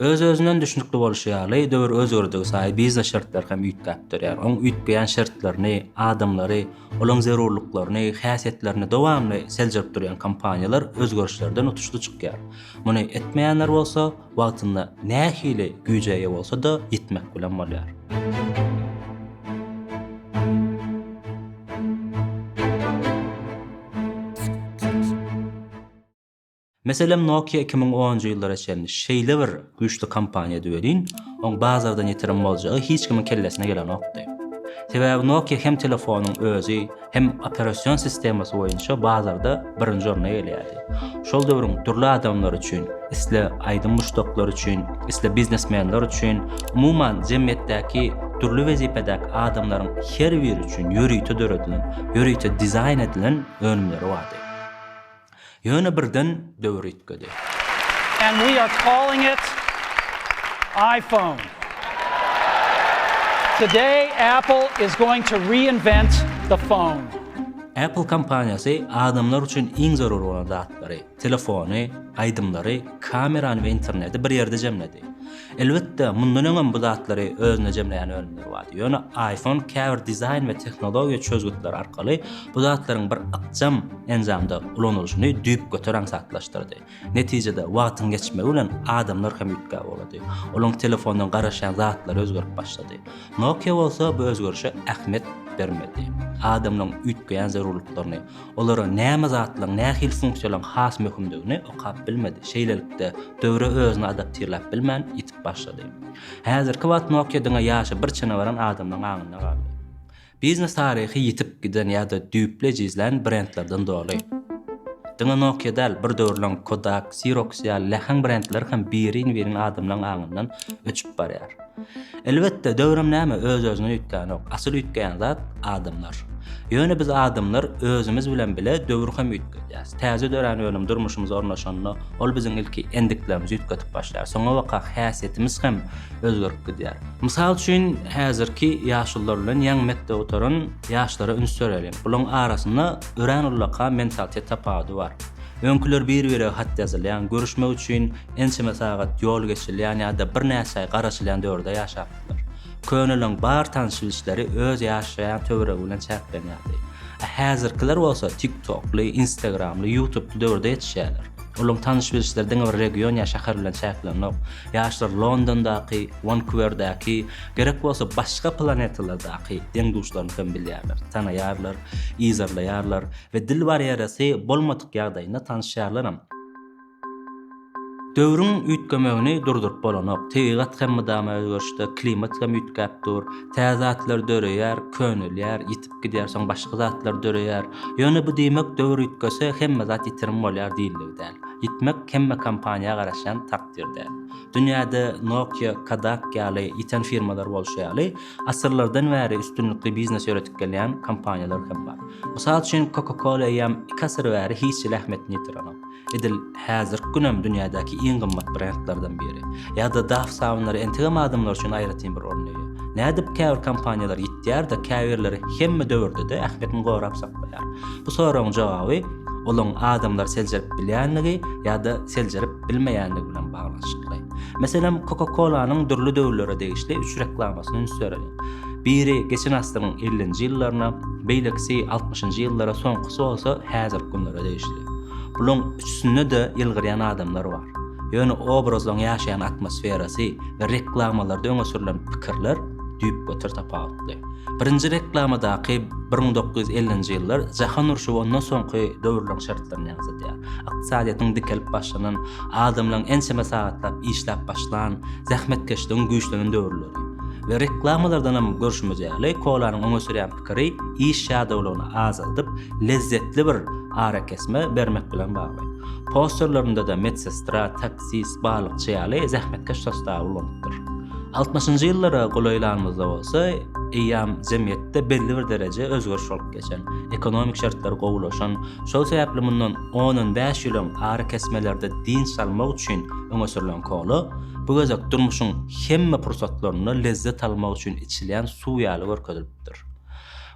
Öz-özünden düşünükli boluşy ýaly döwür özgördigi saý biznes şertler hem üýtgäpdir. Ýani oň üýtgeýän şertlerini, adamlary, olaň zerurlyklaryny, häsiýetlerini dowamly seljirip durýan kompaniýalar özgörüşlerden utuşly çykýar. Muny etmeýänler bolsa, wagtynda nähili güýje bolsa da ýitmek bilen bolýar. Meselem Nokia 2010-njy ýyllara çenli şeýle bir güýçli kompaniýa diýerin, oň bazardan ýetiren boljagy hiç kimin kellesine gelen okdy. Sebäbi Nokia hem telefonuň özü, hem operasiýon sistemasy boýunça bazarda birinji orna gelýärdi. Şol döwrüň türlü adamlar üçin, isle aýdym muşdaklar üçin, isle biznesmenler üçin, umuman jemgyýetdäki türlü wezipedäki adamlaryň her biri üçin ýöriýte döredilen, ýöriýte dizayn edilen önümleri bardy. Ýöne birden döwür ýetgedi. And we are calling it iPhone. Today, Apple is going to reinvent the phone. Apple kompaniýasy adamlar üçin iň zarur bolan zatlary, telefony, aýdymlary, kamerany we interneti bir ýerde jemledi. Elbetde mundan öňem bu zatlary özüne jemleýän önümleri bardy. Ýöne iPhone käbir dizayn we tehnologiýa çözgütleri arkaly bu zatlaryň bir aqjam enjamda ulanylşyny düýp götüren satlaşdyrdy. Netijede wagtyň geçmegi bilen adamlar hem ýetgä bolady. Olaň telefondan garaşan zatlar özgerip başlady. Nokia bolsa bu özgörüşe ähmiýet bermedi. Adamlaryň üýtgeýän zerurlyklaryny, olara näme zatlaryň, nähil funksiýalaryň has möhümdigini okap bilmedi. Şeýlelikde döwre özüne adaptirläp bilmän ýitip başlady. Häzirki wagt Nokia'dan ýaşy bir çene baran adamlaryň aňyna galdy. Biznes taryhy ýitip giden ýa-da düýple jizlän brendlerden doly. Diňe Nokia däl bir döwürlen Kodak, Xerox ýa lähen brendler hem birin adamlaryň aňyndan öçüp barýar. Elbetde döwrem näme öz-özüne ýetgän ok. Asyl ýetgän zat adamlar. Ýöne biz adamlar özümiz bilen bile döwür hem ýetgäs. Täze dören ölüm durmuşymyz ornaşanna ol biziň ilki endiklerimizi ýetgetip başlar. Soňa waka häsiýetimiz hem özgerip gidýär. Mysal üçin häzirki ýaşlylar bilen ýaňy metde oturan ýaşlara üns sörelim. Bulan arasynda ören ullaka mentalitet tapady bar. Öňküler bir-bire hat ýazylýan, görüşmek üçin ençeme sagat ýol geçilýän ýa-da bir näçe garaşylýan döwürde ýaşapdylar. Könüliň bar tanşylyşlary öz ýaşaýan töwre bilen çäklenýärdi. Häzirkiler bolsa TikTokly, Instagramly, YouTube'ly döwürde ýetişýärler. Olaň tanşylyşlardan bir region ýa şäher bilen çäklenýär. Ýaşlar Londondaky, Vancouverdaky, gerek bolsa başga planetalardaky deňduşlaryny hem bilýärler, tanaýarlar, izarlaýarlar we dil barýarasy bolmadyk ýagdaýynda tanışýarlar. Döwrüň üýtgemegini durdurup bolanok. Tebigat hem mydama özgörüşde, klimat hem üýtgäpdir. Täzatlar döreýär, könülýär, ýitip gidýär, soň başga zatlar döreýär. Ýöne bu diýmek döwür üýtgese hemme zat ýitirim bolýar diýildi. Ýitmek hemme kompaniýa garaşan takdirde. Dünýäde Nokia, Kodak ýaly ýiten firmalar bolşýaly, asyrlardan bäri üstünlikli biznes ýöretip gelýän kompaniýalar hem bar. Mysal üçin Coca-Cola ýa-da ikasy bäri hiç ähmiýetini ýitiren. Edil häzirki günem dünýädäki iň gymmat brendlerden biri. Ýa-da daf sabunlary entegam adamlar üçin aýratyn bir orny. Nädip käbir kompaniýalar ýitýär da käbirleri hemme döwürde de ähmiýetini gorap saklaýar. Bu soragyň jogaby olaň adamlar seljirip bilýänligi ýa-da seljirip bilmeýänligi bilen baglanşykly. Meselem Coca-Cola'nyň dürli döwürlere degişli 3 reklamasyny sörelim. Biri geçen asyryň 50-nji ýyllaryna, beýlekisi 60-njy ýyllara, soňkysy bolsa häzirki günlere degişli. Bulan üçsünde de ýylgyrýan adamlar bar. Ýöne obrazlaryň ýaşaýan atmosferasy we reklamalarda öňe sürülen pikirler düýp götür tapawutly. Birinji reklamadaky 1950-nji ýyllar jahan urşy ondan soňky döwürleň şertlerini ýazypdyr. Ykdysadyýatyň dikelip başlanan, adamlaryň ençeme sagatlap işläp başlan, zähmetkeşligiň güýçlenen döwürleri. Ve reklamalardan hem görüşmez ýaly kolanyň öňe sürýän pikiri iş ýadawylygyny azaldyp, lezzetli bir ara kesme bermek bilen bagly. Posterlerinde de medsestra, taksis, balykçy ýaly zähmetkeş sostary ulanykdyr. 60-njy ýyllara golaýlanmazda bolsa, eýam jemgyýetde belli bir derece özgörüş bolup geçen, ekonomik şartlar gowulaşan, şol sebäpli mundan 10-5 ýyl ara kesmelerde din salmak üçin öňe sürülen kola, bu gözek durmuşyň hemme pursatlaryny lezzet almak üçin içilýän suw ýaly görkezilipdir.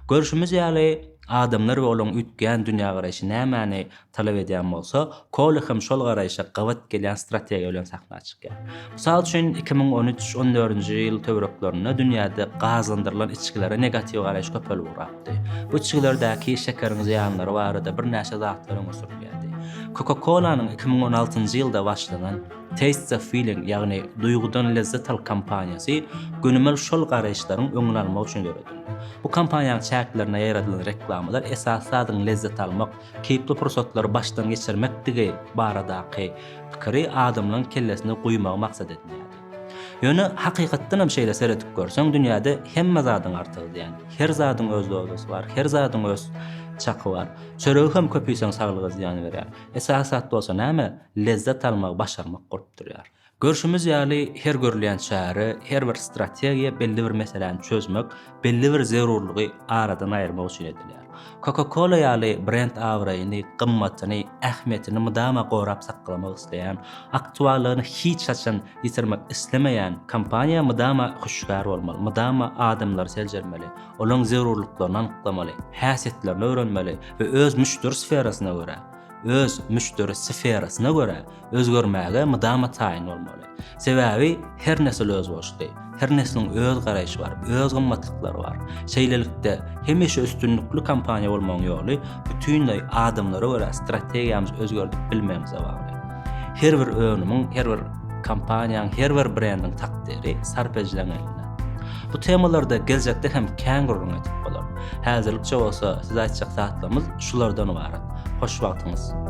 Görüşimiz ýaly adamlar we olaň ütgän dünýä garaşy nämäni talap edýän bolsa, koly hem şol garaşa gawat gelýän strategiýa bilen sahna çykýar. Mysal üçin 2013-14-nji ýyl töwereklerinde dünýäde gazandyrylan içkilere negativ garaş köpel uğrapdy. Bu içkilerdäki şekeriň ziýanlary barada bir näçe zatlaryň ösürülýärdi. Coca-Cola'nın 2016-njy ýylda başlanan Taste the Feeling, ýagny duygudan lezzet al kampaniýasy günümel şol garaşlaryň öňüne almak üçin ýönetildi. Bu kampaniýanyň çäklerine ýaradylan reklamlar esasadyň lezzet almak, keypli pursatlary başdan geçirmek digi baradaky pikiri adamlaryň kellesine guýmak maksat edilýärdi. Ýöne hakykatdan hem şeýle seredip görseň dünýäde hemme zadyň artygy diýen, her zadyň öz dogusy bar, her zadyň öz çaky bar. Çöregi hem köpüýseň saglyga ziýan berýär. Esasat bolsa näme? Lezzet almak, başarmak bolup durýar. Görüşümüz ýaly her görülýän çäre, her bir strategiýa belli bir meseleni çözmek, belli bir zerurlygy aradan aýyrmak üçin edilýär. Coca-Cola ýaly brend awraýyny, gymmatyny, ähmiýetini mudama gorap saklamak isleýän, aktuallygyny hiç çaçan ýitirmek islemeýän kampaniýa mudama hoşgär bolmaly, mudama adamlar seljermeli, olaň zerurlyklaryny anyklamaly, häsiýetlerini öwrenmeli we öz müşteri sferasyna görä özgörmäge mudama taýin bolmaly. Sebäbi her nesel öz boşdy. Her neslin öz garaşy bar, öz gymmatlyklary bar. Şeýlelikde hemişe üstünlükli kampaniýa bolmagyň ýoly bütünlüği adamlara görä strategiýamyzy özgördük bilmemize bagly. Her bir önümiň, her bir kampaniýaň, her bir brendiň takdiri sarpejleň eline. Bu temalarda geljekde hem kän gurulmak etip bolar. Häzirlikçe bolsa siz aýtjak zatlarymyz şulardan ibaret. Hoş wagtyňyz.